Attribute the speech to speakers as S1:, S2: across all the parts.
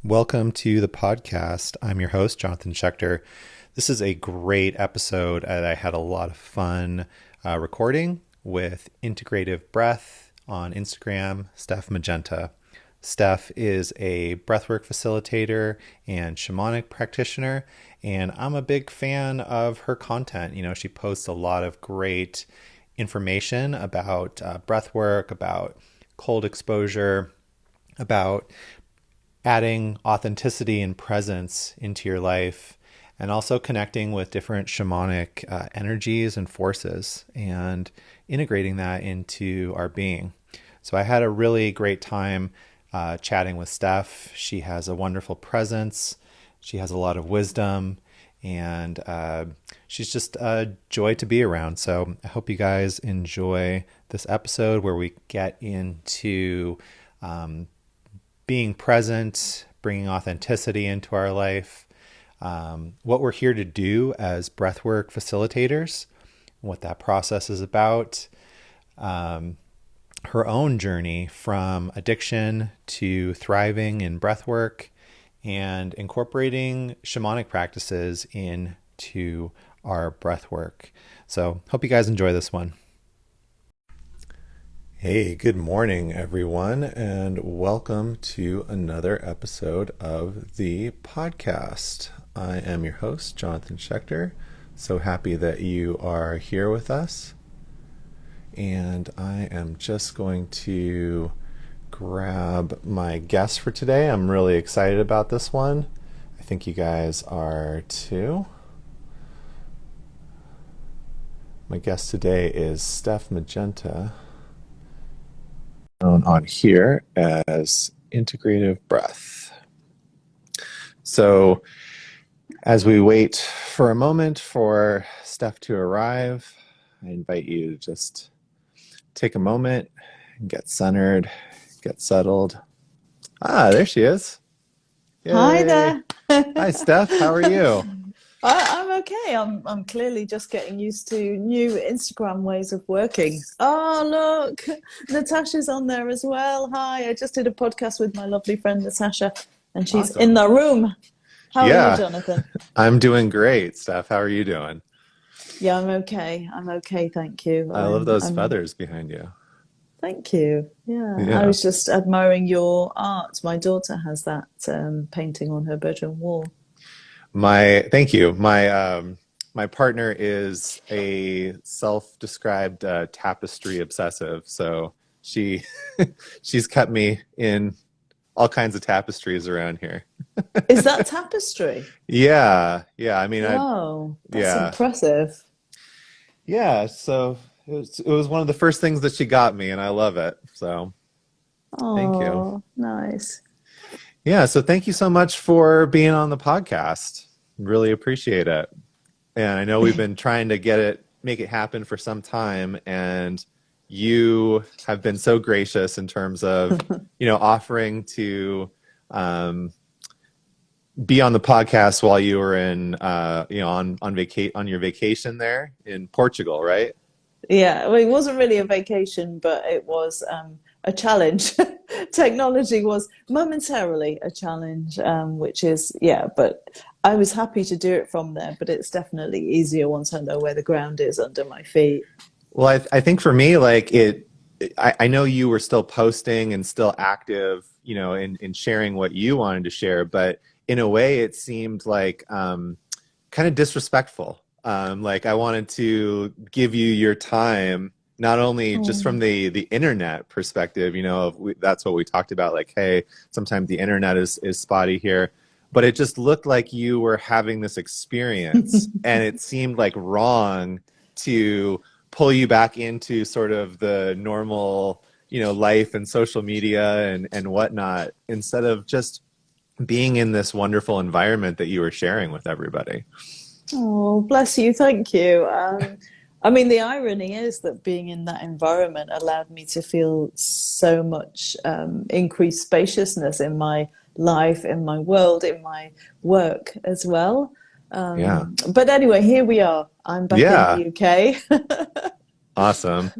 S1: Welcome to the podcast. I'm your host, Jonathan Schecter. This is a great episode that I had a lot of fun recording with Integrative Breath on Instagram, Steph Magenta. Steph is a breathwork facilitator and shamanic practitioner, and I'm a big fan of her content. You know, she posts a lot of great information about breathwork, about cold exposure, about adding authenticity and presence into your life, and also connecting with different shamanic energies and forces and integrating that into our being. So I had a really great time chatting with Steph. She has a wonderful presence. She has a lot of wisdom, and she's just a joy to be around. So I hope you guys enjoy this episode where we get into being present, bringing authenticity into our life, what we're here to do as breathwork facilitators, what that process is about, her own journey from addiction to thriving in breathwork, and incorporating shamanic practices into our breathwork. So hope you guys enjoy this one. Hey, good morning, everyone, and welcome to another episode of the podcast. I am your host, Jonathan Schecter. So happy that you are here with us. And I am just going to grab my guest for today. I'm really excited about this one. I think you guys are too. My guest today is Steph Magenta, known on here as Integrative Breath. So as we wait for a moment for Steph to arrive, I invite you to just take a moment and get centered, get settled. Ah, there she is. Yay.
S2: Hi there.
S1: Hi, Steph. How are you?
S2: I'm okay. I'm clearly just getting used to new Instagram ways of working. Oh, look, Natasha's on there as well. Hi, I just did a podcast with my lovely friend Natasha, and she's
S1: Awesome.
S2: in the room. How are you, Jonathan?
S1: I'm doing great, Steph. How are you doing?
S2: Yeah, I'm okay. I'm okay, thank you.
S1: I love those feathers behind you.
S2: Thank you. Yeah, I was just admiring your art. My daughter has that painting on her bedroom wall.
S1: Thank you. My partner is a self-described tapestry obsessive, so she's kept me in all kinds of tapestries around here.
S2: Is that tapestry?
S1: Yeah. I mean,
S2: wow, that's impressive.
S1: Yeah, so it was one of the first things that she got me, and I love it. So thank you.
S2: Oh, nice.
S1: Yeah, so thank you so much for being on the podcast. Really appreciate it. And I know we've been trying to make it happen for some time, and you have been so gracious in terms of, offering to be on the podcast while you were in, on your vacation there in Portugal, right?
S2: Yeah, well, it wasn't really a vacation, but it was a challenge. Technology was momentarily a challenge, which is, but I was happy to do it from there, but it's definitely easier once I know where the ground is under my feet.
S1: Well, I think for me, I know you were still posting and still active, in sharing what you wanted to share, but in a way it seemed like kind of disrespectful. Like I wanted to give you your time, not only just from the internet perspective, that's what we talked about, like, hey, sometimes the internet is spotty here, but it just looked like you were having this experience and it seemed like wrong to pull you back into sort of the normal, life and social media and whatnot, instead of just being in this wonderful environment that you were sharing with everybody.
S2: Oh, bless you. Thank you. I mean, the irony is that being in that environment allowed me to feel so much increased spaciousness in my life, in my world, in my work as well. But anyway, here we are. I'm back in the UK.
S1: Awesome.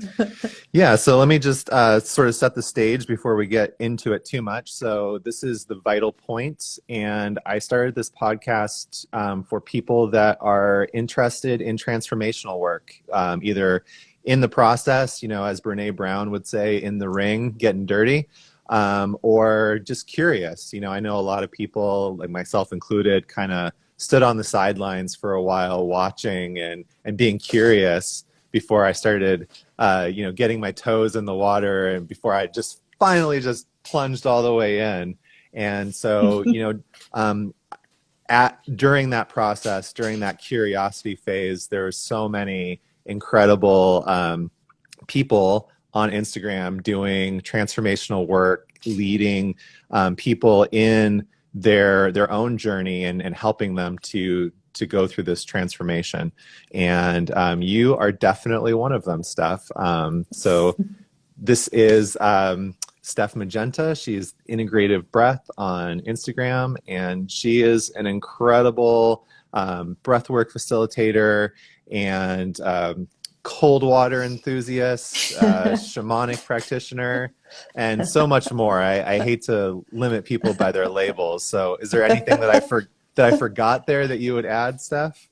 S1: Yeah, so let me just sort of set the stage before we get into it too much. So this is the Vital Point, and I started this podcast for people that are interested in transformational work, either in the process, as Brene Brown would say, in the ring, getting dirty, or just curious. I know a lot of people, like myself included, kind of stood on the sidelines for a while watching and being curious before I started, getting my toes in the water and before I just finally just plunged all the way in. And so, during that process, during that curiosity phase, there were so many incredible people on Instagram doing transformational work, leading people in their own journey and helping them to go through this transformation. And you are definitely one of them, Steph. So this is Steph Magenta. She's Integrative Breath on Instagram, and she is an incredible breathwork facilitator and cold water enthusiast, shamanic practitioner, and so much more. I hate to limit people by their labels. So is there anything that I forgot there that you would add, Steph?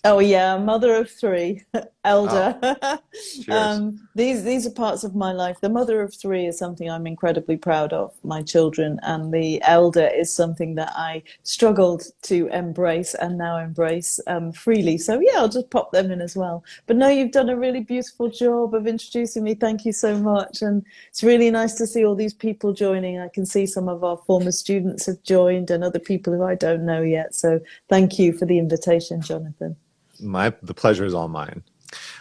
S2: Oh yeah, mother of three, elder.
S1: Oh, cheers.
S2: These are parts of my life. The mother of three is something I'm incredibly proud of, my children, and the elder is something that I struggled to embrace and now embrace freely. So yeah, I'll just pop them in as well. But no, you've done a really beautiful job of introducing me. Thank you so much, and it's really nice to see all these people joining. I can see some of our former students have joined and other people who I don't know yet. So thank you for the invitation, Jonathan.
S1: The pleasure is all mine.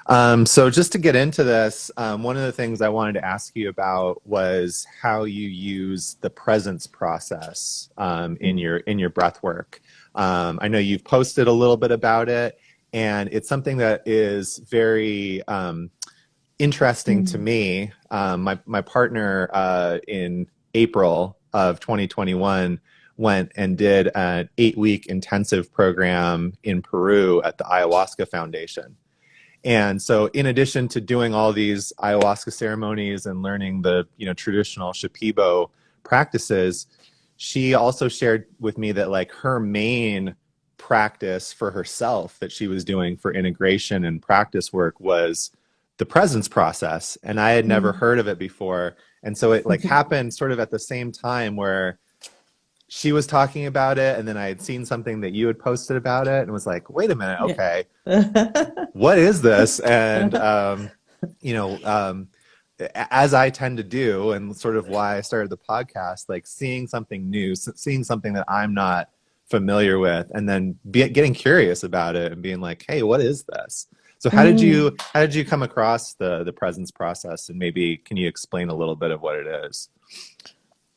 S1: So just to get into this, one of the things I wanted to ask you about was how you use the presence process in your breath work. I know you've posted a little bit about it, and it's something that is very interesting to me. My partner in April of 2021 went and did an 8-week intensive program in Peru at the Ayahuasca Foundation. And so in addition to doing all these ayahuasca ceremonies and learning the traditional Shipibo practices, she also shared with me that like her main practice for herself that she was doing for integration and practice work was the presence process. And I had never heard of it before. And so it like happened sort of at the same time where she was talking about it, and then I had seen something that you had posted about it and was like, wait a minute, okay, what is this? And, as I tend to do, and sort of why I started the podcast, like seeing something new, seeing something that I'm not familiar with, and then getting curious about it and being like, hey, what is this? So how did you come across the presence process, and maybe can you explain a little bit of what it is?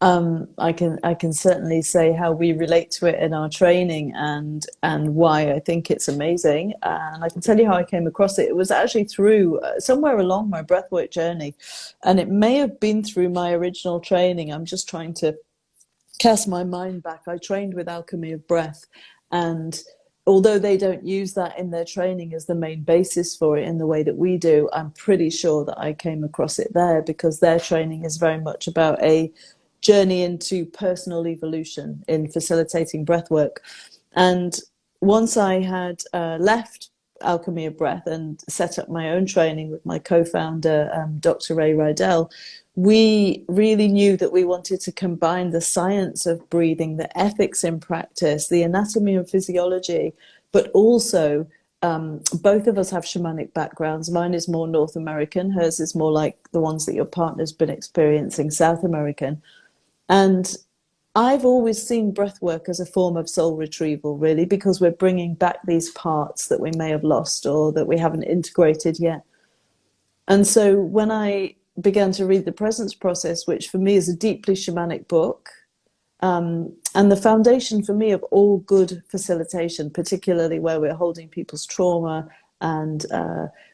S2: I can certainly say how we relate to it in our training and why I think it's amazing. And I can tell you how I came across it. It was actually through somewhere along my breathwork journey, and it may have been through my original training. I'm just trying to cast my mind back. I trained with Alchemy of Breath, and although they don't use that in their training as the main basis for it in the way that we do, I'm pretty sure that I came across it there because their training is very much about a journey into personal evolution in facilitating breath work. And once I had left Alchemy of Breath and set up my own training with my co-founder, Dr. Ray Rydell, we really knew that we wanted to combine the science of breathing, the ethics in practice, the anatomy and physiology, but also both of us have shamanic backgrounds. Mine is more North American. Hers is more like the ones that your partner's been experiencing, South American. And I've always seen breath work as a form of soul retrieval, really, because we're bringing back these parts that we may have lost or that we haven't integrated yet. And so when I began to read The Presence Process, which for me is a deeply shamanic book, and the foundation for me of all good facilitation, particularly where we're holding people's trauma and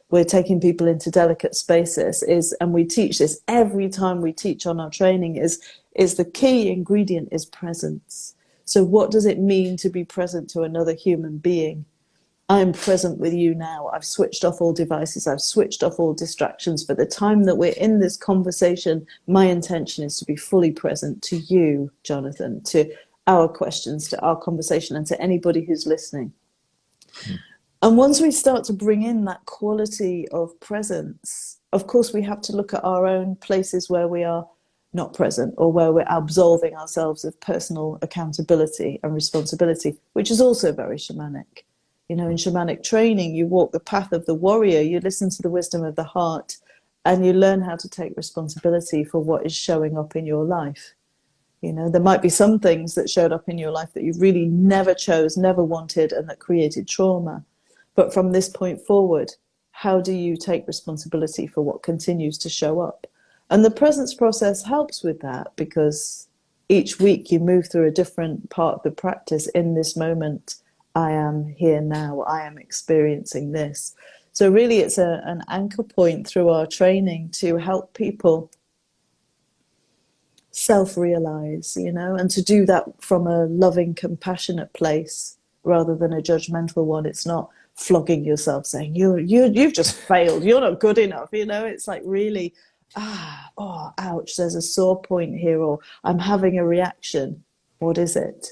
S2: we're taking people into delicate spaces, and we teach this every time we teach on our training, is the key ingredient is presence. So what does it mean to be present to another human being? I'm present with you now. I've switched off all devices. I've switched off all distractions. For the time that we're in this conversation, my intention is to be fully present to you, Jonathan, to our questions, to our conversation, and to anybody who's listening. And once we start to bring in that quality of presence, of course, we have to look at our own places where we are not present, or where we're absolving ourselves of personal accountability and responsibility, which is also very shamanic. You know, in shamanic training, you walk the path of the warrior, you listen to the wisdom of the heart, and you learn how to take responsibility for what is showing up in your life. You know, there might be some things that showed up in your life that you really never chose, never wanted, and that created trauma. But from this point forward, how do you take responsibility for what continues to show up? And the presence process helps with that, because each week you move through a different part of the practice. In this moment, I am here now, I am experiencing this. So really it's an anchor point through our training to help people self-realize, you know, and to do that from a loving, compassionate place rather than a judgmental one. It's not flogging yourself saying you've just failed, you're not good enough, you know. It's like really, oh, ouch, there's a sore point here, or I'm having a reaction. What is it?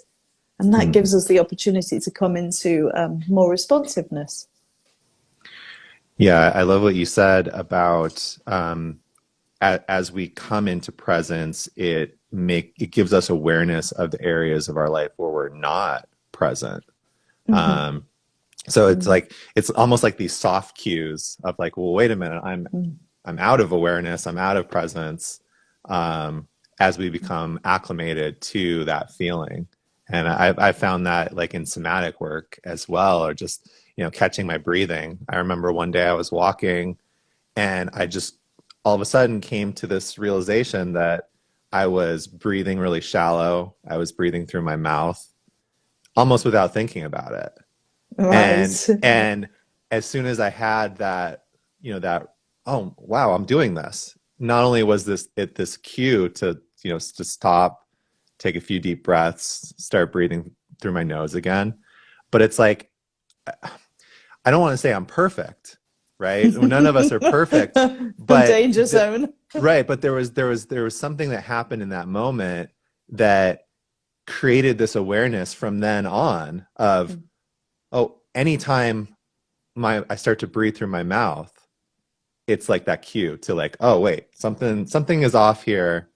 S2: And that gives us the opportunity to come into more responsiveness.
S1: Yeah, I love what you said about as we come into presence, it gives us awareness of the areas of our life where we're not present. So it's like, it's almost like these soft cues of like, well, wait a minute, I'm out of awareness, I'm out of presence, as we become acclimated to that feeling. And I found that like in somatic work as well, or just, you know, catching my breathing. I remember one day I was walking and I just all of a sudden came to this realization that I was breathing really shallow. I was breathing through my mouth almost without thinking about it. Right. And as soon as I had that, you know, that, oh, wow, I'm doing this. Not only was this cue to, you know, to stop, take a few deep breaths, start breathing through my nose again. But it's like, I don't want to say I'm perfect, right? None of us are perfect, but
S2: danger zone.
S1: Right. But there was something that happened in that moment that created this awareness from then on of, oh, anytime I start to breathe through my mouth, it's like that cue to like, oh, wait, something is off here.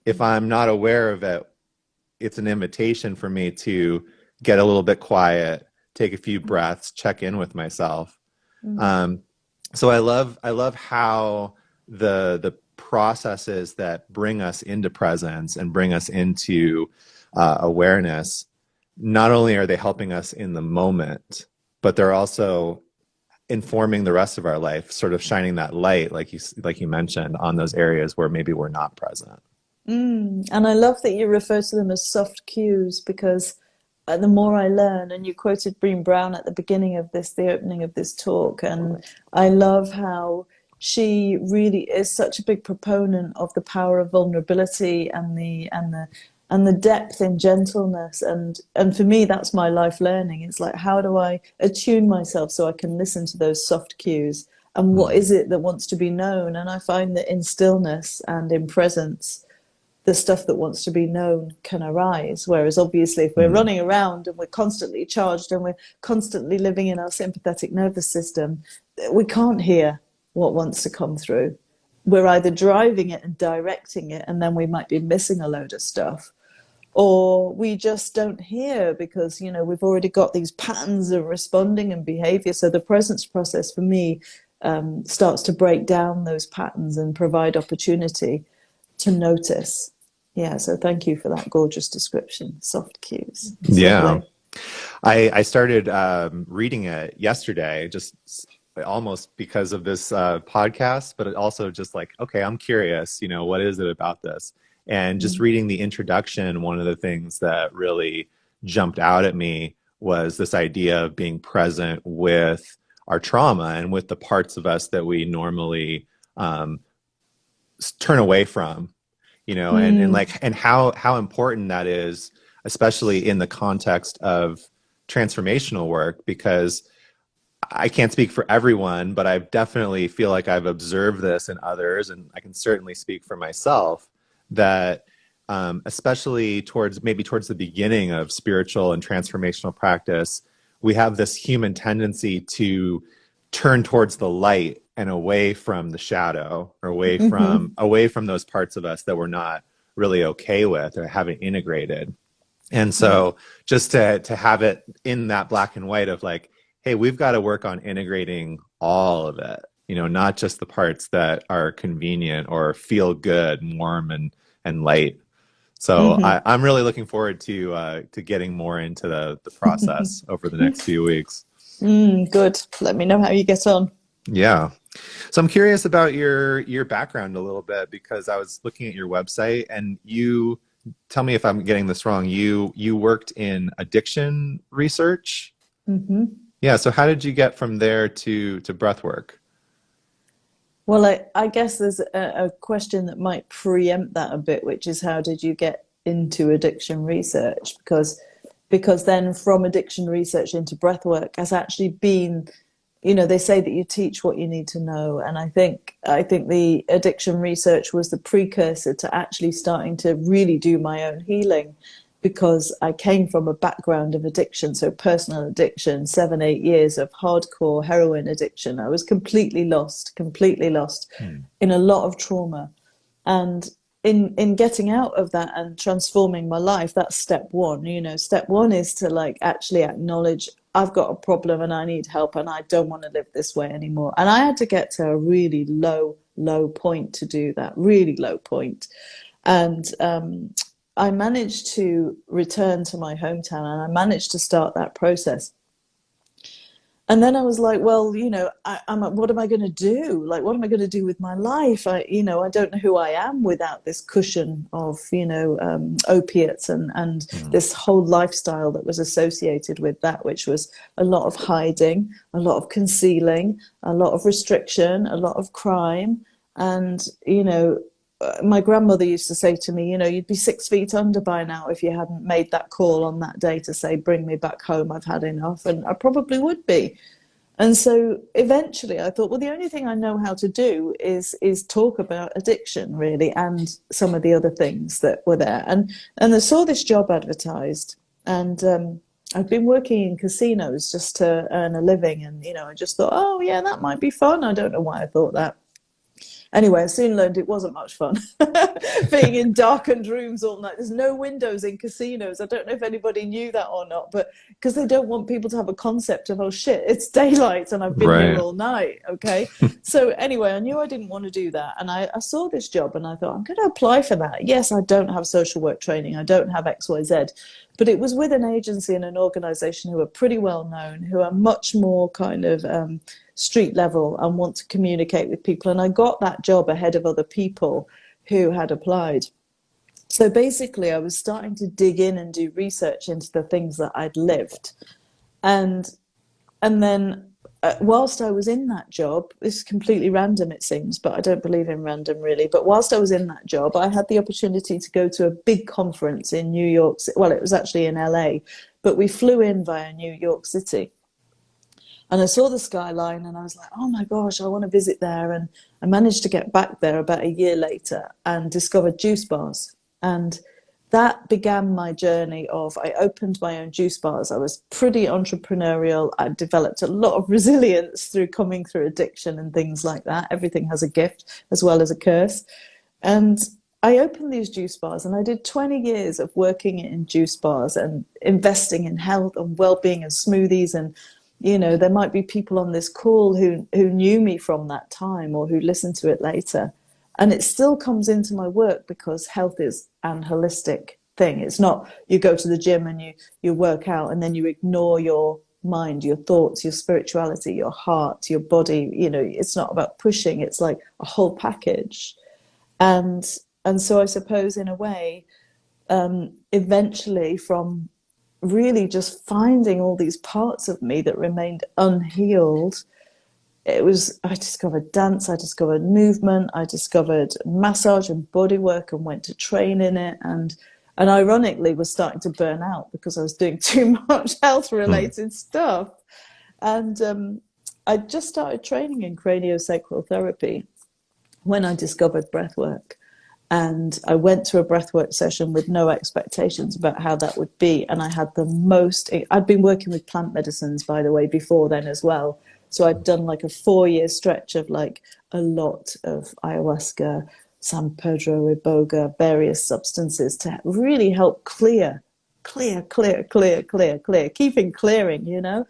S1: If I'm not aware of it, it's an invitation for me to get a little bit quiet, take a few breaths, check in with myself. So I love how the processes that bring us into presence and bring us into awareness, not only are they helping us in the moment, but they're also informing the rest of our life, sort of shining that light, like you mentioned, on those areas where maybe we're not present.
S2: And I love that you refer to them as soft cues, because the more I learn, and you quoted Brené Brown at the beginning of this, the opening of this talk, and I love how she really is such a big proponent of the power of vulnerability and the depth in gentleness, and for me that's my life learning. It's like, how do I attune myself so I can listen to those soft cues, and what is it that wants to be known? And I find that in stillness and in presence, the stuff that wants to be known can arise. Whereas obviously if we're running around and we're constantly charged and we're constantly living in our sympathetic nervous system, we can't hear what wants to come through. We're either driving it and directing it, and then we might be missing a load of stuff, or we just don't hear because, you know, we've already got these patterns of responding and behavior. So the presence process for me starts to break down those patterns and provide opportunity to notice. Yeah, so thank you for that gorgeous description. Soft cues.
S1: Yeah. I started reading it yesterday, just almost because of this podcast, but also just like, okay, I'm curious, you know, what is it about this? And just reading the introduction, one of the things that really jumped out at me was this idea of being present with our trauma and with the parts of us that we normally turn away from, you know, and how important that is, especially in the context of transformational work, because I can't speak for everyone, but I definitely feel like I've observed this in others, and I can certainly speak for myself that especially towards the beginning of spiritual and transformational practice, we have this human tendency to turn towards the light and away from the shadow, or
S2: Hmm.
S1: away from those parts of us that we're not really okay with or haven't integrated. And
S2: Yeah.
S1: so just to have it in that black and white of like, hey, we've got to work on integrating all of it, not just the parts that are convenient or feel good, warm and light. So
S2: Hmm.
S1: I'm really looking forward to getting more into the process over the next few weeks.
S2: Good. Let me know how you get on.
S1: Yeah. So I'm curious about your background a little bit, because I was looking at your website, and you, tell me if I'm getting this wrong. You worked in addiction research.
S2: Hmm.
S1: Yeah. So how did you get from there to breath work?
S2: Well, I guess there's a question that might preempt that a bit, which is how did you get into addiction research? Because then from addiction research into breathwork has actually been, they say that you teach what you need to know, and I think the addiction research was the precursor to actually starting to really do my own healing, because I came from a background of addiction, so personal addiction, 7, 8 years of hardcore heroin addiction. I was completely lost
S1: Hmm.
S2: in a lot of trauma. And in getting out of that and transforming my life, that's step one. Step one is to like actually acknowledge I've got a problem and I need help and I don't want to live this way anymore. And I had to get to a really low point to do that, really low point. And I managed to return to my hometown and I managed to start that process. And then I was like, well, what am I going to do? Like, what am I going to do with my life? I don't know who I am without this cushion of, opiates and
S1: Hmm.
S2: this whole lifestyle that was associated with that, which was a lot of hiding, a lot of concealing, a lot of restriction, a lot of crime. And, my grandmother used to say to me, you'd be 6 feet under by now if you hadn't made that call on that day to say, bring me back home, I've had enough. And I probably would be. And so eventually I thought, well, the only thing I know how to do is talk about addiction, really, and some of the other things that were there. And I saw this job advertised, and I'd been working in casinos just to earn a living. And, I just thought, oh, yeah, that might be fun. I don't know why I thought that. Anyway, I soon learned it wasn't much fun being in darkened rooms all night. There's no windows in casinos. I don't know if anybody knew that or not, but because they don't want people to have a concept of, oh shit, it's daylight and I've been here
S1: Right.
S2: all night. Okay. So anyway, I knew I didn't want to do that. And I saw this job and I thought, I'm going to apply for that. Yes, I don't have social work training. I don't have XYZ, but it was with an agency and an organization who are pretty well known, who are much more kind of street level and want to communicate with people. And I got that job ahead of other people who had applied. So basically, I was starting to dig in and do research into the things that I'd lived. And and then whilst I was in that job, this is completely random, it seems, but I don't believe in random really. But whilst I was in that job, I had the opportunity to go to a big conference in New York. Well, it was actually in LA, but we flew in via New York City. And I saw the skyline and I was like, oh my gosh, I want to visit there. And I managed to get back there about a year later and discovered juice bars. And that began my journey of, I opened my own juice bars. I was pretty entrepreneurial. I developed a lot of resilience through coming through addiction and things like that. Everything has a gift as well as a curse. And I opened these juice bars and I did 20 years of working in juice bars and investing in health and well-being and smoothies. And there might be people on this call who knew me from that time or who listened to it later. And it still comes into my work because health is an holistic thing. It's not you go to the gym and you work out and then you ignore your mind, your thoughts, your spirituality, your heart, your body. It's not about pushing. It's like a whole package. And and so I suppose in a way, eventually from really just finding all these parts of me that remained unhealed, I discovered dance, I discovered movement, I discovered massage and body work and went to train in it, and ironically was starting to burn out because I was doing too much health
S1: Hmm.
S2: related stuff. And I just started training in craniosacral therapy when I discovered breathwork. And I went to a breathwork session with no expectations about how that would be. And I had the most, I'd been working with plant medicines, by the way, before then as well. So I'd done like a 4-year stretch of like a lot of ayahuasca, San Pedro, iboga, various substances to really help clear, keeping clearing, you know.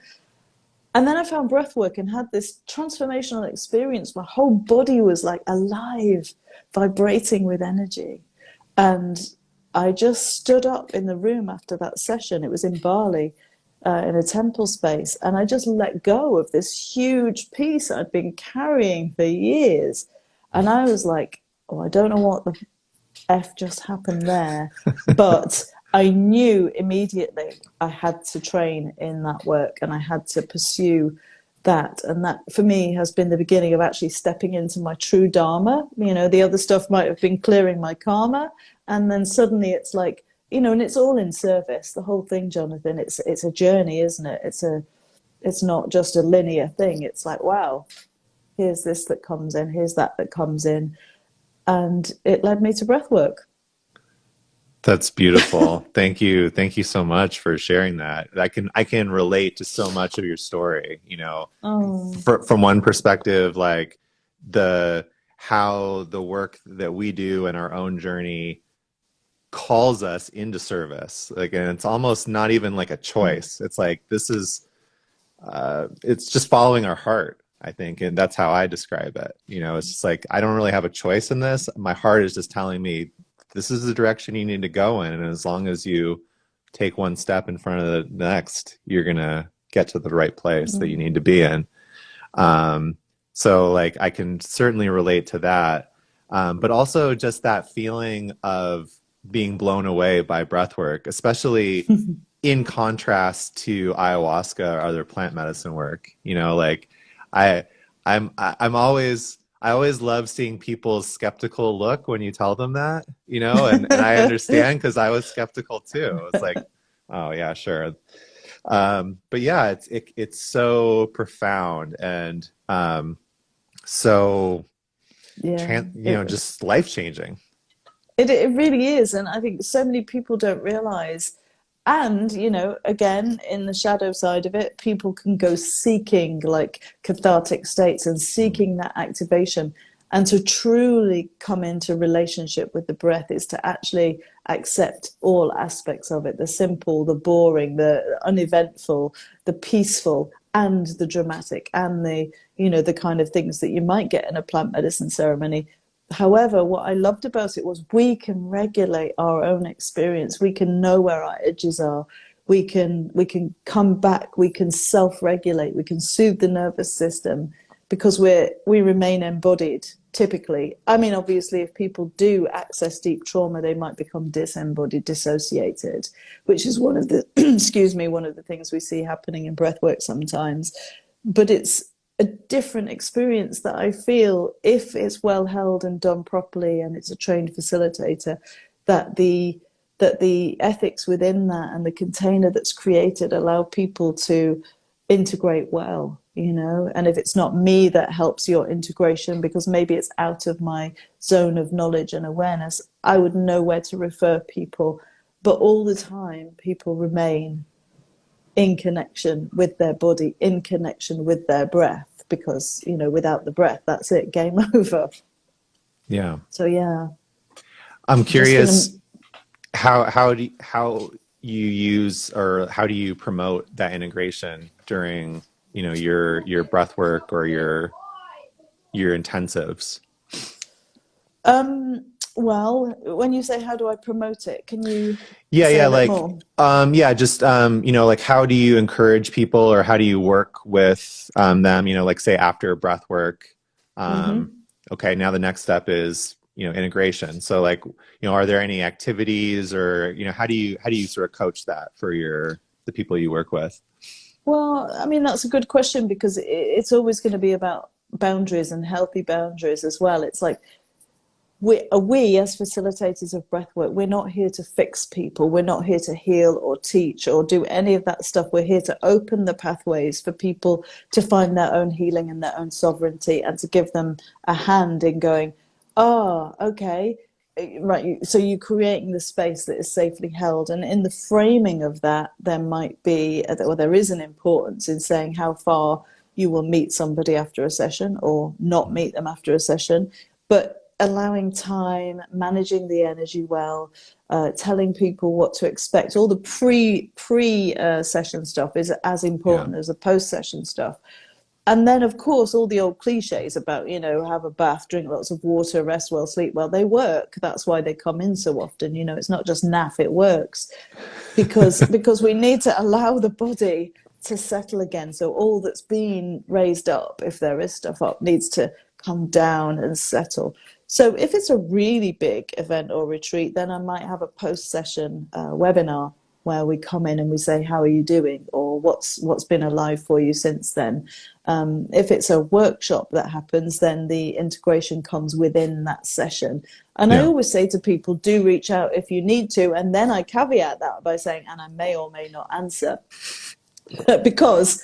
S2: And then I found breath work and had this transformational experience. My whole body was like alive, vibrating with energy. And I just stood up in the room after that session. It was in Bali, in a temple space. And I just let go of this huge piece I'd been carrying for years. And I was like, oh, I don't know what the F just happened there. But I knew immediately I had to train in that work and I had to pursue that. And that for me has been the beginning of actually stepping into my true dharma. You know, the other stuff might have been clearing my karma. And then suddenly it's like, you know, and it's all in service. The whole thing, Jonathan, it's a journey, isn't it? It's not just a linear thing. It's like, wow, here's this that comes in, here's that comes in. And it led me to breath work.
S1: That's beautiful. Thank you. Thank you so much for sharing that. I can relate to so much of your story, you know, from one perspective, like how the work that we do in our own journey calls us into service. Like, and it's almost not even like a choice. It's like, it's just following our heart, I think. And that's how I describe it. You know, it's just like, I don't really have a choice in this. My heart is just telling me, this is the direction you need to go in. And as long as you take one step in front of the next, you're going to get to the right place that you need to be in. So like, I can certainly relate to that. But also just that feeling of being blown away by breathwork, especially in contrast to ayahuasca or other plant medicine work. You know, like I always love seeing people's skeptical look when you tell them that, you know, and I understand because I was skeptical too. It's like, oh yeah, sure. But yeah, it's so profound and so, just life-changing.
S2: It really is. And I think so many people don't realize. And, you know, again, in the shadow side of it, people can go seeking like cathartic states and seeking that activation. And to truly come into relationship with the breath is to actually accept all aspects of it, the simple, the boring, the uneventful, the peaceful, and the dramatic, and the, you know, the kind of things that you might get in a plant medicine ceremony. However, what I loved about it was we can regulate our own experience. We can know where our edges are. We can come back. We can self-regulate. We can soothe the nervous system because we remain embodied typically. I mean, obviously, if people do access deep trauma, they might become disembodied, dissociated, which is one of the one of the things we see happening in breathwork sometimes. But it's a different experience that I feel, if it's well held and done properly and it's a trained facilitator, that the ethics within that and the container that's created allow people to integrate well, you know. And if it's not me that helps your integration because maybe it's out of my zone of knowledge and awareness, I would know where to refer people. But all the time people remain in connection with their body, in connection with their breath, because, you know, without the breath, that's it, game over.
S1: Yeah.
S2: So, yeah.
S1: I'm curious how do you use, or how do you promote that integration during, you know, your breath work or your intensives?
S2: Well, when you say how do I promote it, can you
S1: say
S2: a
S1: like
S2: more?
S1: Just you know, like how do you encourage people, or how do you work with them, you know, like say after breath work, okay, now the next step is, you know, integration. So like, you know, are there any activities, or, you know, how do you sort of coach that for the people you work with?
S2: Well, I mean, that's a good question, because it's always going to be about boundaries and healthy boundaries as well. It's like, we as facilitators of breathwork, we're not here to fix people. We're not here to heal or teach or do any of that stuff. We're here to open the pathways for people to find their own healing and their own sovereignty, and to give them a hand in going, oh, okay, right. So you're creating the space that is safely held. And in the framing of that, there might be, or there is an importance in saying how far you will meet somebody after a session or not meet them after a session. But allowing time, managing the energy well, telling people what to expect. All the pre session stuff is as important as the post session stuff. And then, of course, all the old cliches about, have a bath, drink lots of water, rest well, sleep well, they work. That's why they come in so often. It's not just naff, it works. Because we need to allow the body to settle again. So all that's been raised up, if there is stuff up, needs to come down and settle. So if it's a really big event or retreat, then I might have a post-session webinar where we come in and we say, how are you doing? Or what's been alive for you since then? If it's a workshop that happens, then the integration comes within that session. And I always say to people, do reach out if you need to. And then I caveat that by saying, and I may or may not answer. Because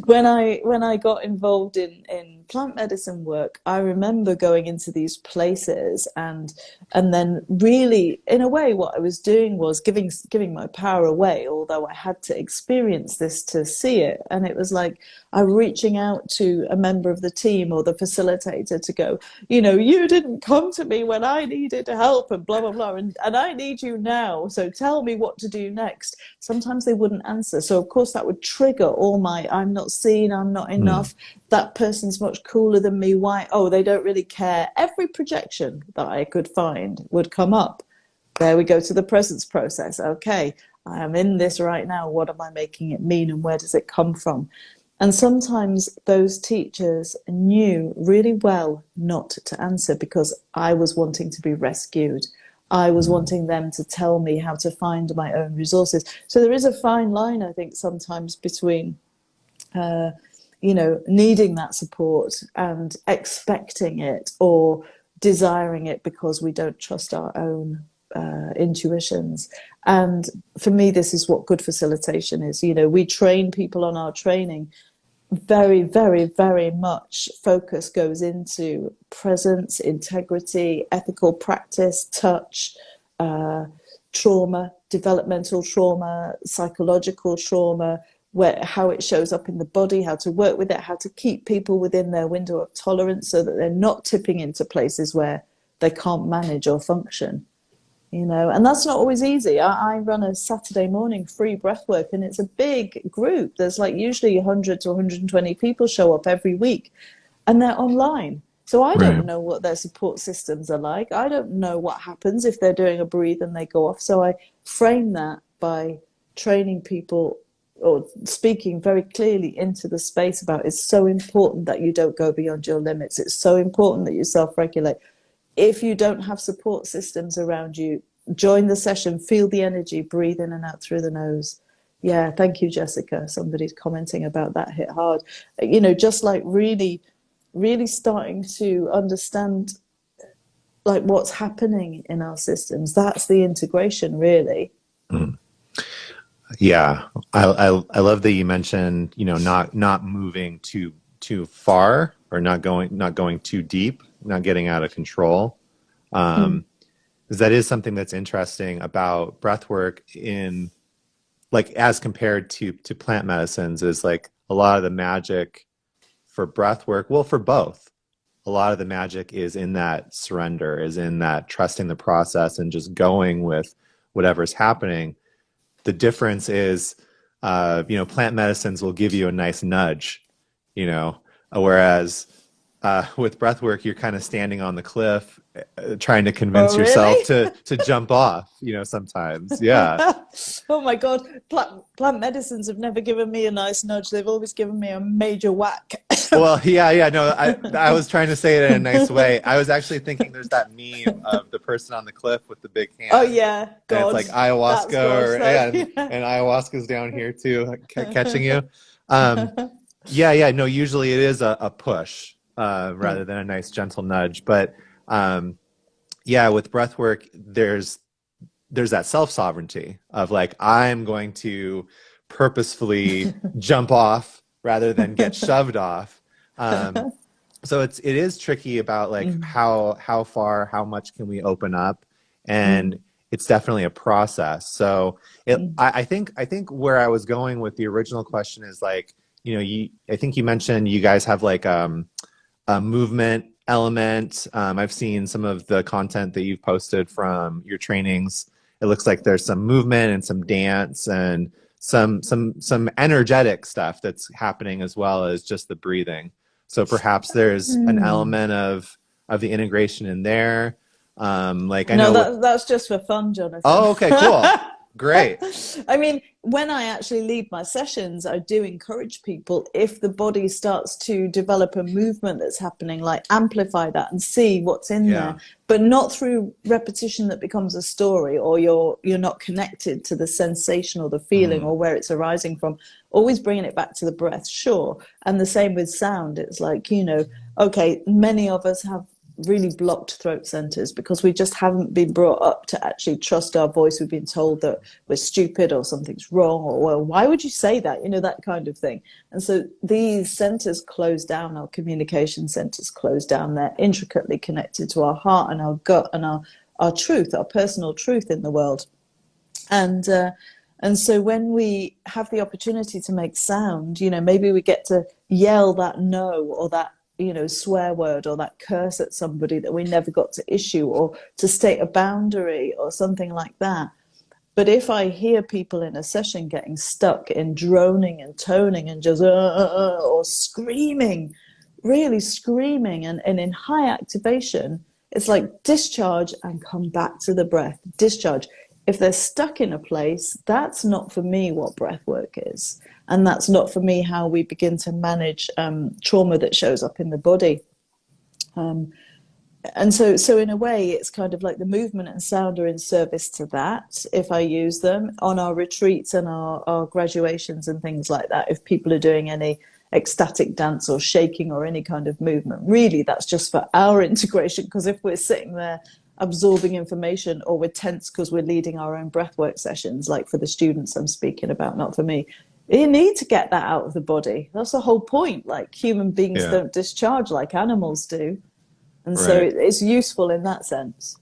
S2: when I got involved in plant medicine work, I remember going into these places and then really, in a way, what I was doing was giving my power away, although I had to experience this to see it. And it was like I'm reaching out to a member of the team or the facilitator to go, you didn't come to me when I needed help and blah, blah, blah. And I need you now. So tell me what to do next. Sometimes they wouldn't answer. So, of course, that would trigger all my, I'm not seen, I'm not enough. That person's much cooler than me. Why? Oh, they don't really care. Every projection that I could find would come up. There we go to the presence process. Okay, I am in this right now. What am I making it mean, and where does it come from? And sometimes those teachers knew really well not to answer because I was wanting to be rescued. I was wanting them to tell me how to find my own resources. So there is a fine line, I think, sometimes between, needing that support and expecting it or desiring it because we don't trust our own intuitions. And for me, this is what good facilitation is. We train people on our training. Very, very, very much focus goes into presence, integrity, ethical practice, touch, trauma, developmental trauma, psychological trauma, how it shows up in the body, how to work with it, how to keep people within their window of tolerance so that they're not tipping into places where they can't manage or function. And that's not always easy. I run a Saturday morning free breathwork, and it's a big group. There's usually 100 to 120 people show up every week, and they're online. So I don't know what their support systems are like. I don't know what happens if they're doing a breathe and they go off. So I frame that by training people or speaking very clearly into the space about it's so important that you don't go beyond your limits. It's so important that you self-regulate. If you don't have support systems around you, join the session, feel the energy, breathe in and out through the nose. Yeah, thank you, Jessica. Somebody's commenting about that hit hard. Just really, really starting to understand what's happening in our systems. That's the integration, really.
S1: Yeah, I love that you mentioned, not moving too far or not going too deep, not getting out of control. Because that is something that's interesting about breath work in as compared to plant medicines is a lot of the magic for breath work. Well, for both, a lot of the magic is in that surrender, is in that trusting the process and just going with whatever's happening. The difference is, plant medicines will give you a nice nudge, whereas with breath work, you're kind of standing on the cliff, trying to convince yourself to jump off, sometimes. Yeah.
S2: Oh my God. Plant medicines have never given me a nice nudge. They've always given me a major whack.
S1: Well, yeah. No, I was trying to say it in a nice way. I was actually thinking there's that meme of the person on the cliff with the big hand.
S2: Oh yeah. God.
S1: And it's like ayahuasca and ayahuasca's down here too, catching you. No, usually it is a push rather than a nice gentle nudge. But yeah, with breath work, there's that self-sovereignty of like, I'm going to purposefully jump off rather than get shoved off. Um, so it is tricky about like
S2: Mm,
S1: how far, how much can we open up, and
S2: mm,
S1: it's definitely a process. So
S2: mm,
S1: I think where I was going with the original question is like, I think you mentioned you guys have like a movement element. I've seen some of the content that you've posted from your trainings. It looks like there's some movement and some dance and some energetic stuff that's happening as well as just the breathing. So perhaps there's an
S2: mm.
S1: element of the integration in there. Like I
S2: No,
S1: know.
S2: that's just for fun, Jonathan.
S1: Oh, okay, cool, great.
S2: I mean, when I actually lead my sessions, I do encourage people, if the body starts to develop a movement that's happening, like amplify that and see what's in there,
S1: Yeah.
S2: but not through repetition that becomes a story, or you're not connected to the sensation or the feeling
S1: Mm,
S2: or where it's arising from. Always bringing it back to the breath, sure. And the same with sound. It's like, okay, many of us have really blocked throat centers because we just haven't been brought up to actually trust our voice. We've been told that we're stupid or something's wrong, or, well, why would you say that? That kind of thing. And so these centers close down, our communication centers close down. They're intricately connected to our heart and our gut and our truth, our personal truth in the world. And so when we have the opportunity to make sound, maybe we get to yell that no, or that, swear word, or that curse at somebody that we never got to issue, or to state a boundary or something like that. But if I hear people in a session getting stuck in droning and toning and just or screaming, really screaming, and in high activation, it's like discharge and come back to the breath, discharge. If they're stuck in a place, that's not for me what breath work is. And that's not for me how we begin to manage trauma that shows up in the body. And so in a way, it's kind of like the movement and sound are in service to that. If I use them on our retreats and our graduations and things like that, if people are doing any ecstatic dance or shaking or any kind of movement, really that's just for our integration. Because if we're sitting there absorbing information, or we're tense because we're leading our own breathwork sessions, like for the students I'm speaking about, not for me, you need to get that out of the body. That's the whole point. Like, human beings
S1: yeah.
S2: don't discharge like animals do. And so
S1: Right.
S2: it's useful in that sense.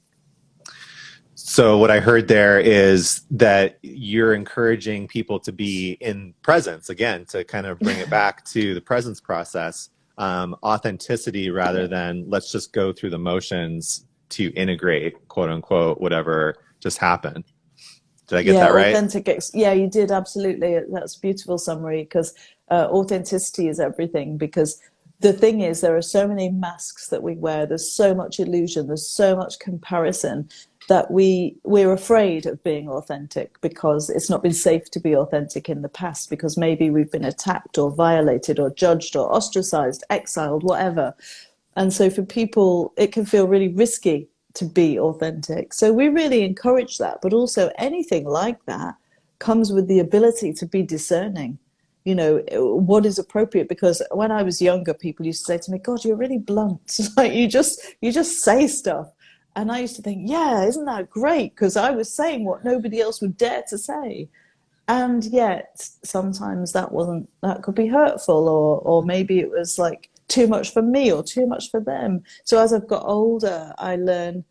S1: So what I heard there is that you're encouraging people to be in presence again, to kind of bring it back to the presence process, authenticity rather than let's just go through the motions to integrate, quote unquote, whatever just happened. Did I get
S2: Yeah,
S1: that right?
S2: yeah, you did, absolutely. That's a beautiful summary, because authenticity is everything. Because the thing is, there are so many masks that we wear. There's so much illusion. There's so much comparison that we're afraid of being authentic, because it's not been safe to be authentic in the past, because maybe we've been attacked or violated or judged or ostracized, exiled, whatever. And so for people, it can feel really risky to be authentic. So we really encourage that. But also, anything like that comes with the ability to be discerning, what is appropriate. Because when I was younger, people used to say to me, God, you're really blunt. Like, you just say stuff. And I used to think, yeah, isn't that great? Because I was saying what nobody else would dare to say. And yet sometimes that could be hurtful, or maybe it was like too much for me or too much for them. So as I've got older, I learn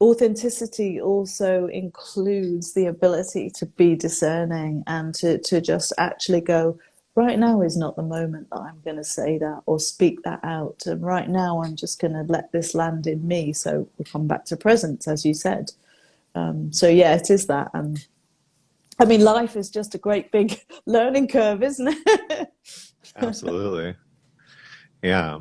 S2: authenticity also includes the ability to be discerning, and to just actually go, right now is not the moment that I'm going to say that or speak that out, and right now I'm just going to let this land in me. So we come back to presence, as you said. So yeah, it is that. And I mean, life is just a great big learning curve, isn't it?
S1: Absolutely. Yeah.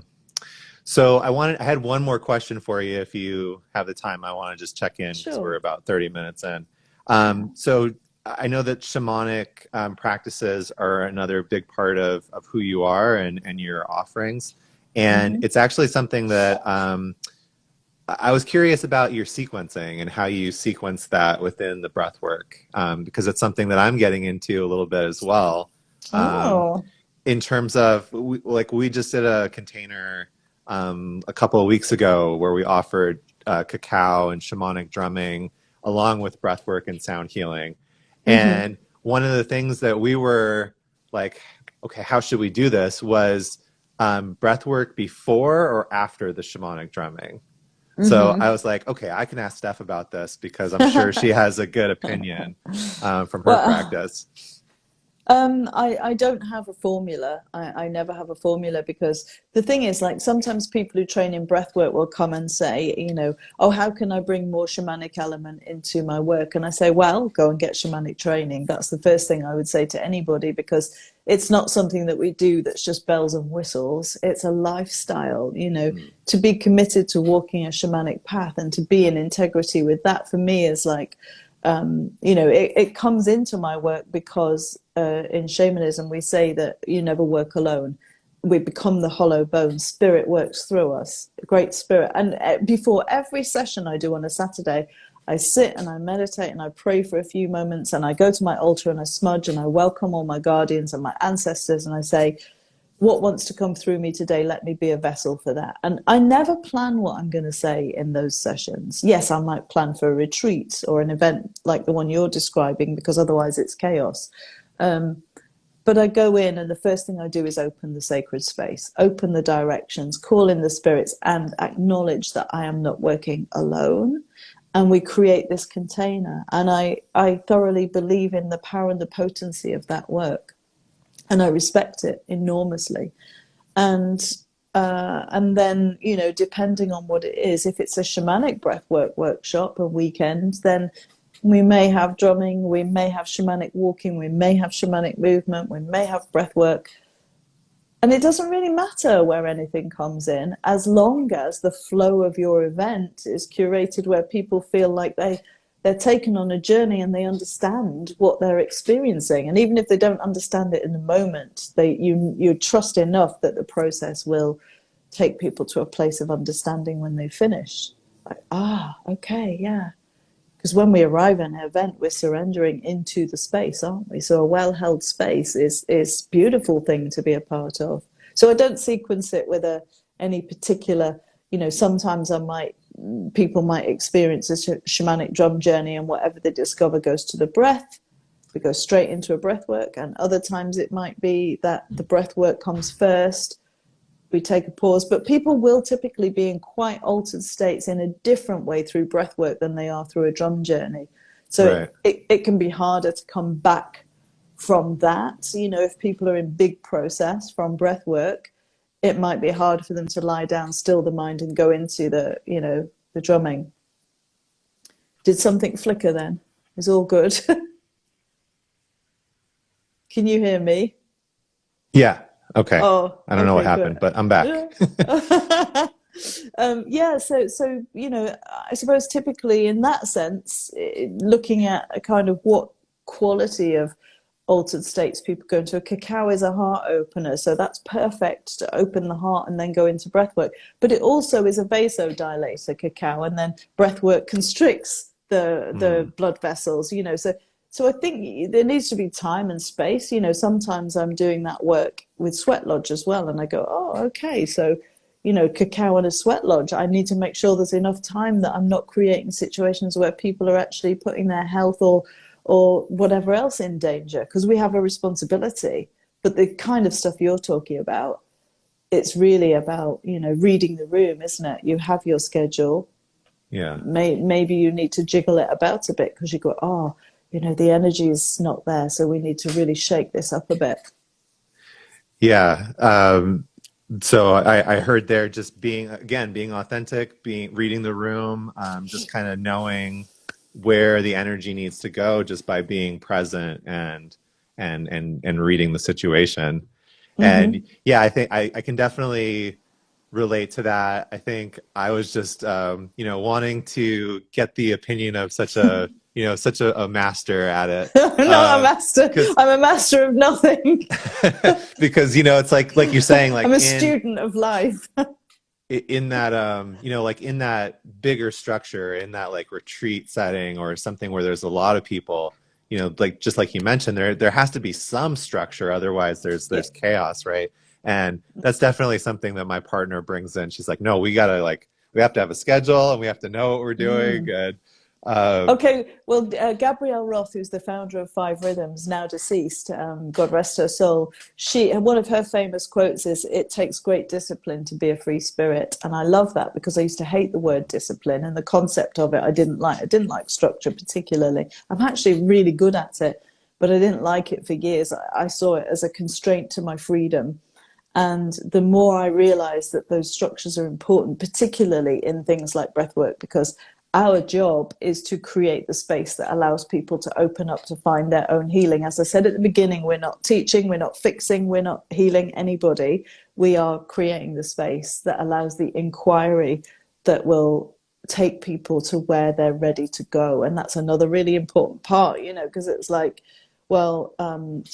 S1: So I had one more question for you. If you have the time, I want to just check in because we're
S2: Sure.
S1: about 30 minutes in.
S2: Yeah.
S1: So I know that shamanic practices are another big part of who you are and your offerings. And
S2: Hmm.
S1: it's actually something that I was curious about your sequencing and how you sequence that within the breath work, because it's something that I'm getting into a little bit as well. Um,
S2: Oh.
S1: in terms of we just did a container a couple of weeks ago where we offered cacao and shamanic drumming, along with breathwork and sound healing.
S2: Mm-hmm.
S1: And one of the things that we were like, okay, how should we do this, was breathwork before or after the shamanic drumming. So I
S2: Mm-hmm.
S1: was like, okay, I can ask Steph about this because I'm sure she has a good opinion from her
S2: Well,
S1: practice.
S2: I don't have a formula. I never have a formula because the thing is, like, sometimes people who train in breath work will come and say, oh, how can I bring more shamanic element into my work? And I say, well, go and get shamanic training. That's the first thing I would say to anybody, because it's not something that we do that's just bells and whistles. It's a lifestyle,
S1: Mm.
S2: to be committed to walking a shamanic path and to be in integrity with that, for me, is like, it comes into my work because in shamanism we say that you never work alone. We become the hollow bone. Spirit works through us, great spirit. And before every session I do on a Saturday, I sit and I meditate and I pray for a few moments, and I go to my altar and I smudge and I welcome all my guardians and my ancestors, and I say, what wants to come through me today, let me be a vessel for that. And I never plan what I'm going to say in those sessions. Yes, I might plan for a retreat or an event like the one you're describing, because otherwise it's chaos. But I go in and the first thing I do is open the sacred space, open the directions, call in the spirits, and acknowledge that I am not working alone. And we create this container. And I thoroughly believe in the power and the potency of that work. And I respect it enormously. And then, depending on what it is, if it's a shamanic breathwork workshop, a weekend, then we may have drumming, we may have shamanic walking, we may have shamanic movement, we may have breathwork. And it doesn't really matter where anything comes in, as long as the flow of your event is curated where people feel like they're taken on a journey and they understand what they're experiencing. And even if they don't understand it in the moment, you trust enough that the process will take people to a place of understanding when they finish. Like, okay, yeah. Because when we arrive at an event, we're surrendering into the space, aren't we? So a well-held space is a beautiful thing to be a part of. So I don't sequence it with any particular, sometimes people might experience a shamanic drum journey, and whatever they discover goes to the breath. We go straight into a breath work. And other times it might be that the breath work comes first. We take a pause, but people will typically be in quite altered states in a different way through breath work than they are through a drum journey. So
S1: Right.
S2: it can be harder to come back from that. If people are in big process from breath work, it might be hard for them to lie down, still the mind, and go into the drumming. Did something flicker then? Is all good? Can you hear me?
S1: Yeah. Okay.
S2: Oh,
S1: I don't know what
S2: okay,
S1: happened,
S2: good.
S1: but I'm back.
S2: Yeah. Yeah, so I suppose typically in that sense, looking at a kind of what quality of altered states people go into, a cacao is a heart opener, so that's perfect to open the heart and then go into breath work. But it also is a vasodilator, cacao, and then breath work constricts the blood vessels. So I think there needs to be time and space. Sometimes I'm doing that work with sweat lodge as well, and I go, oh, okay, so cacao and a sweat lodge, I need to make sure there's enough time that I'm not creating situations where people are actually putting their health or whatever else in danger, because we have a responsibility. But the kind of stuff you're talking about, it's really about, reading the room, isn't it? You have your schedule.
S1: Yeah.
S2: Maybe you need to jiggle it about a bit because you go, the energy is not there, so we need to really shake this up a bit.
S1: Yeah. So I heard there, just being authentic, reading the room, just kind of knowing where the energy needs to go just by being present and reading the situation.
S2: Mm-hmm.
S1: And yeah, I think I can definitely relate to that. I think I was just wanting to get the opinion of such a master at it.
S2: I'm not a master.
S1: 'Cause
S2: I'm a master of nothing.
S1: because it's like you're saying, like
S2: I'm a student of life.
S1: in that like in that bigger structure, in that like retreat setting or something where there's a lot of people, like just like you mentioned, there has to be some structure, otherwise there's chaos, right? And that's definitely something that my partner brings in. She's like, no, we have to have a schedule and we have to know what we're doing.
S2: Mm.
S1: And
S2: Okay, well, Gabrielle Roth, who's the founder of Five Rhythms, now deceased, God rest her soul. One of her famous quotes is, "It takes great discipline to be a free spirit," and I love that because I used to hate the word discipline and the concept of it. I didn't like. I didn't like structure particularly. I'm actually really good at it, but I didn't like it for years. I saw it as a constraint to my freedom. And the more I realized that those structures are important, particularly in things like breathwork, because our job is to create the space that allows people to open up to find their own healing. As I said at the beginning, we're not teaching, we're not fixing, we're not healing anybody. We are creating the space that allows the inquiry that will take people to where they're ready to go. And that's another really important part, because it's like, well,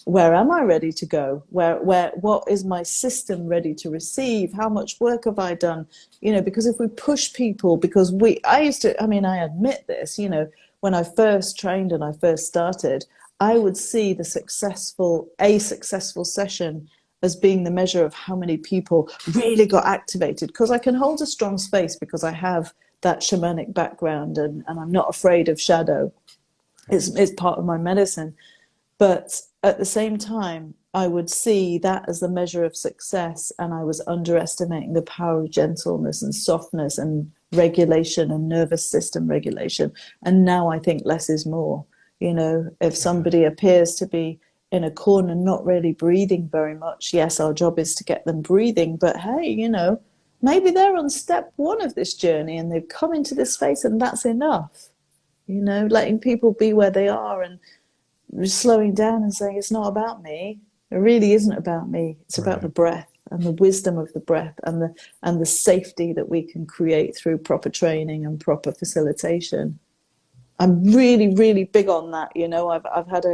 S2: where am I ready to go? What is my system ready to receive? How much work have I done? Because if we push people, I admit this, when I first trained and I first started, I would see a successful session as being the measure of how many people really got activated, because I can hold a strong space because I have that shamanic background and I'm not afraid of shadow. It's part of my medicine. But at the same time, I would see that as the measure of success, and I was underestimating the power of gentleness and softness and regulation and nervous system regulation. And now I think less is more. If somebody appears to be in a corner, not really breathing very much, yes, our job is to get them breathing. But hey, maybe they're on step one of this journey and they've come into this space and that's enough. Letting people be where they are and slowing down and saying, it's not about me. It really isn't about me. It's about the breath and the wisdom of the breath and the safety that we can create through proper training and proper facilitation. I'm really, really big on that. I've had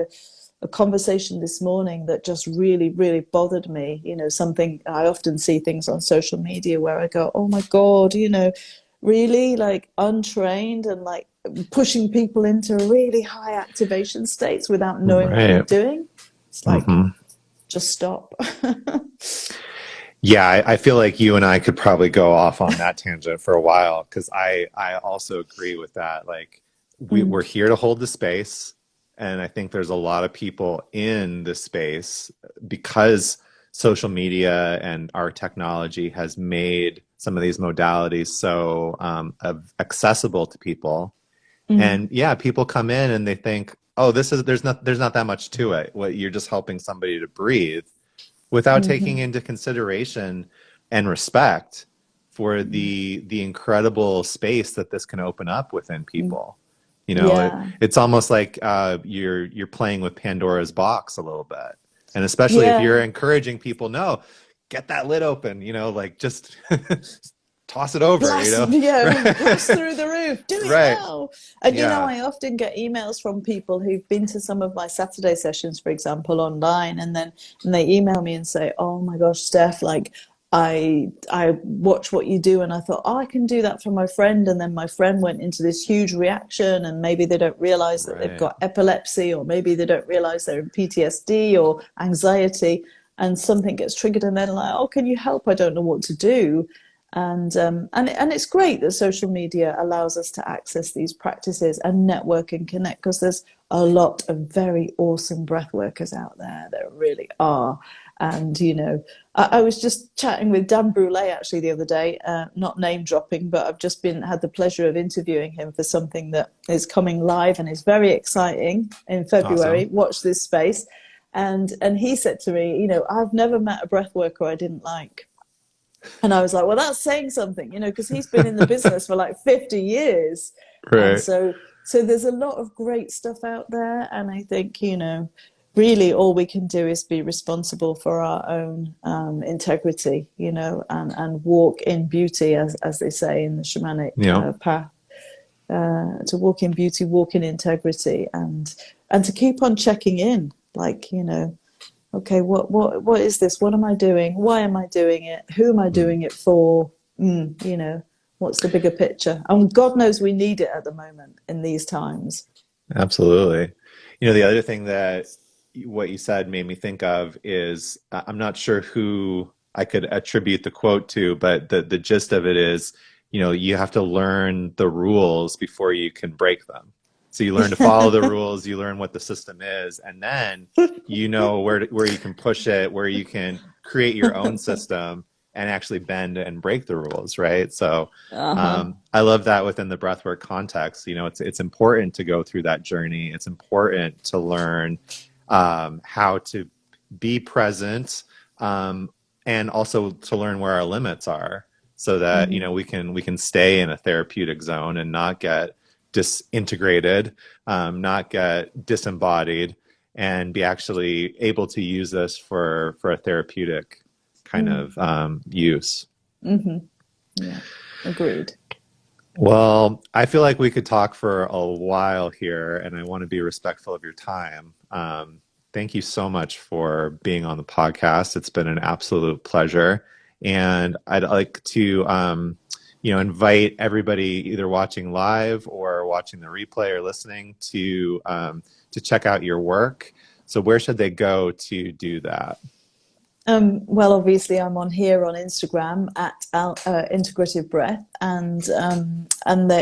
S2: a conversation this morning that just really, really bothered me. Something I often see things on social media where I go, oh my God, really like untrained and like pushing people into really high activation states without knowing what they're doing. It's like, just stop.
S1: Yeah, I feel like you and I could probably go off on that tangent for a while, because I also agree with that. Like, we're here to hold the space. And I think there's a lot of people in the space because social media and our technology has made some of these modalities so accessible to people. And yeah, people come in and they think, oh, there's not that much to it. You're just helping somebody to breathe, without taking into consideration and respect for the incredible space that this can open up within people. It's almost like you're playing with Pandora's box a little bit. And especially if you're encouraging people, no, get that lid open, like just toss it over,
S2: blast through the roof, do it now. And I often get emails from people who've been to some of my Saturday sessions, for example, online, and they email me and say, oh my gosh, Steph, like I watch what you do and I thought, oh, I can do that for my friend, and then my friend went into this huge reaction, and maybe they don't realize that they've got epilepsy, or maybe they don't realize they're in PTSD or anxiety, and something gets triggered and they're like, oh, can you help? I don't know what to do. And it's great that social media allows us to access these practices and network and connect, because there's a lot of very awesome breath workers out there. There really are. And, I was just chatting with Dan Brule actually the other day, not name dropping, but I've just had the pleasure of interviewing him for something that is coming live and is very exciting in February. Awesome. Watch this space. And he said to me, I've never met a breath worker I didn't like. And I was like, well, that's saying something, because he's been in the business for like 50 years. Right. And so there's a lot of great stuff out there. And I think, really all we can do is be responsible for our own integrity, and walk in beauty, as they say in the shamanic path. To walk in beauty, walk in integrity, and to keep on checking in, like, okay, what is this? What am I doing? Why am I doing it? Who am I doing it for? What's the bigger picture? And God knows we need it at the moment in these times.
S1: Absolutely. The other thing that what you said made me think of is, I'm not sure who I could attribute the quote to, but the gist of it is, you have to learn the rules before you can break them. So you learn to follow the rules, you learn what the system is, and then you know where you can push it, where you can create your own system and actually bend and break the rules, right? So
S2: Uh-huh.
S1: I love that within the breathwork context. It's important to go through that journey. It's important to learn how to be present, and also to learn where our limits are, so that
S2: Hmm.
S1: we can stay in a therapeutic zone and not get disintegrated, not get disembodied, and be actually able to use this for a therapeutic kind of use.
S2: Hmm. Yeah, agreed.
S1: Well, I feel like we could talk for a while here, and I want to be respectful of your time. Thank you so much for being on the podcast. It's been an absolute pleasure. And I'd like to, invite everybody either watching live or watching the replay or listening to check out your work. So where should they go to do that?
S2: Well, obviously, I'm on here on Instagram at Integrative Breath,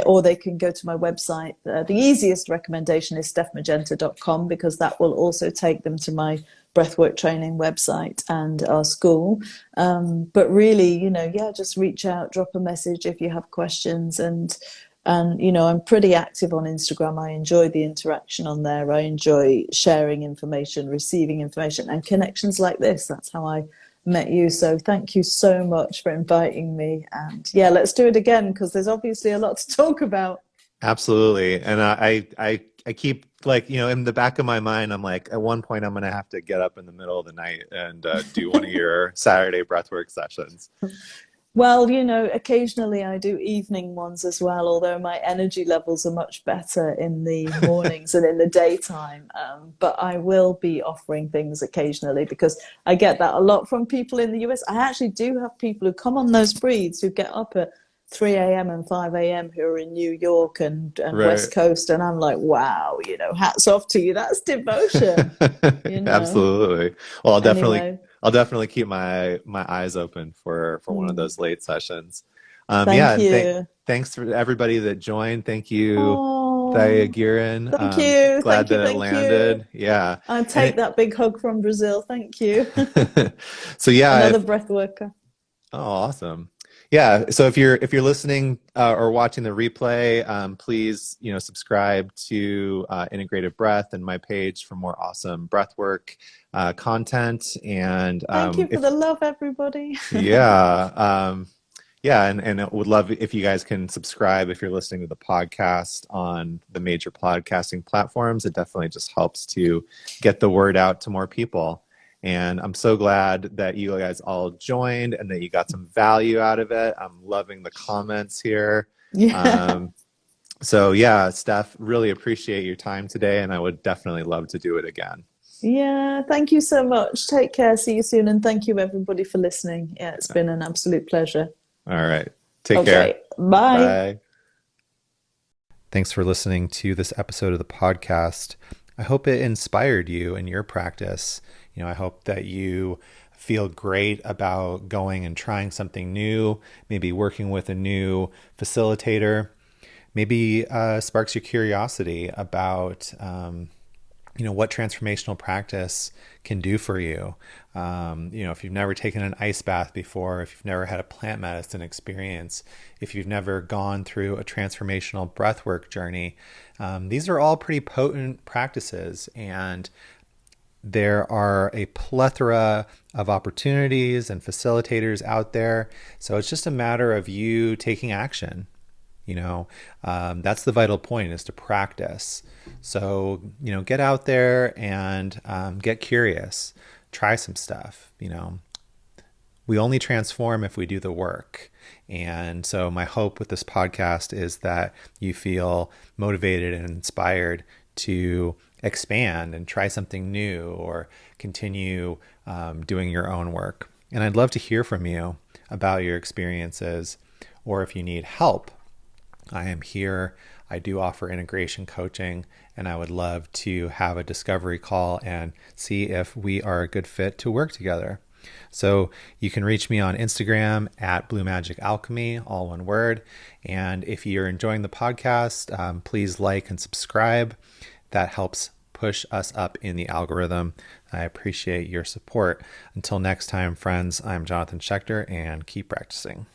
S2: or they can go to my website. The easiest recommendation is stephmagenta.com, because that will also take them to my breathwork training website and our school. But really, yeah, just reach out, drop a message if you have questions, and I'm pretty active on Instagram. I enjoy the interaction on there. I enjoy sharing information, receiving information, and connections like this. That's how I met you. So thank you so much for inviting me. And yeah, let's do it again, because there's obviously a lot to talk about.
S1: Absolutely. And I keep, like, in the back of my mind, I'm like, at one point I'm going to have to get up in the middle of the night and do one of your Saturday breathwork sessions.
S2: Well, occasionally I do evening ones as well, although my energy levels are much better in the mornings and in the daytime. But I will be offering things occasionally, because I get that a lot from people in the US. I actually do have people who come on those breeds who get up at 3 a.m. and 5 a.m. who are in New York and
S1: Right.
S2: West Coast. And I'm like, wow, hats off to you. That's devotion, you know.
S1: Absolutely. Well,
S2: Anyway,
S1: I'll definitely keep my eyes open for one of those late sessions. Yeah,
S2: thank
S1: and
S2: you.
S1: thanks for everybody that joined. Thank you, Thea
S2: Oh,
S1: Girin.
S2: thank you.
S1: Glad
S2: Thank you.
S1: that it
S2: Thank you.
S1: landed. Yeah.
S2: I
S1: And
S2: take that big hug from Brazil. Thank you.
S1: so yeah,
S2: Another
S1: if
S2: breath worker.
S1: Oh, awesome. Yeah. So if you're listening or watching the replay, please subscribe to Integrative Breath and my page for more awesome breathwork content. And
S2: Thank you for
S1: if
S2: the love, everybody.
S1: yeah, yeah, and I would love if you guys can subscribe if you're listening to the podcast on the major podcasting platforms. It definitely just helps to get the word out to more people. And I'm so glad that you guys all joined and that you got some value out of it. I'm loving the comments here.
S2: Yeah.
S1: Um, so yeah, Steph, really appreciate your time today, and I would definitely love to do it again.
S2: Yeah. Thank you so much. Take care. See you soon. And thank you, everybody, for listening. Yeah, it's been an absolute pleasure.
S1: All right. Take care.
S2: Okay. Bye.
S1: Bye. Thanks for listening to this episode of the podcast. I hope it inspired you in your practice. I hope that you feel great about going and trying something new, maybe working with a new facilitator, maybe sparks your curiosity about what transformational practice can do for you. If you've never taken an ice bath before, if you've never had a plant medicine experience, if you've never gone through a transformational breathwork journey, these are all pretty potent practices, and there are a plethora of opportunities and facilitators out there. So it's just a matter of you taking action. That's the vital point, is to practice. So, get out there and get curious, try some stuff. We only transform if we do the work. And so my hope with this podcast is that you feel motivated and inspired to expand and try something new, or continue doing your own work. And I'd love to hear from you about your experiences, or if you need help. I am here. I do offer integration coaching, and I would love to have a discovery call and see if we are a good fit to work together. So you can reach me on Instagram at Blue Magic Alchemy, all one word. And if you're enjoying the podcast, please like and subscribe. That helps push us up in the algorithm. I appreciate your support. Until next time, friends, I'm Jonathan Schecter, and keep practicing.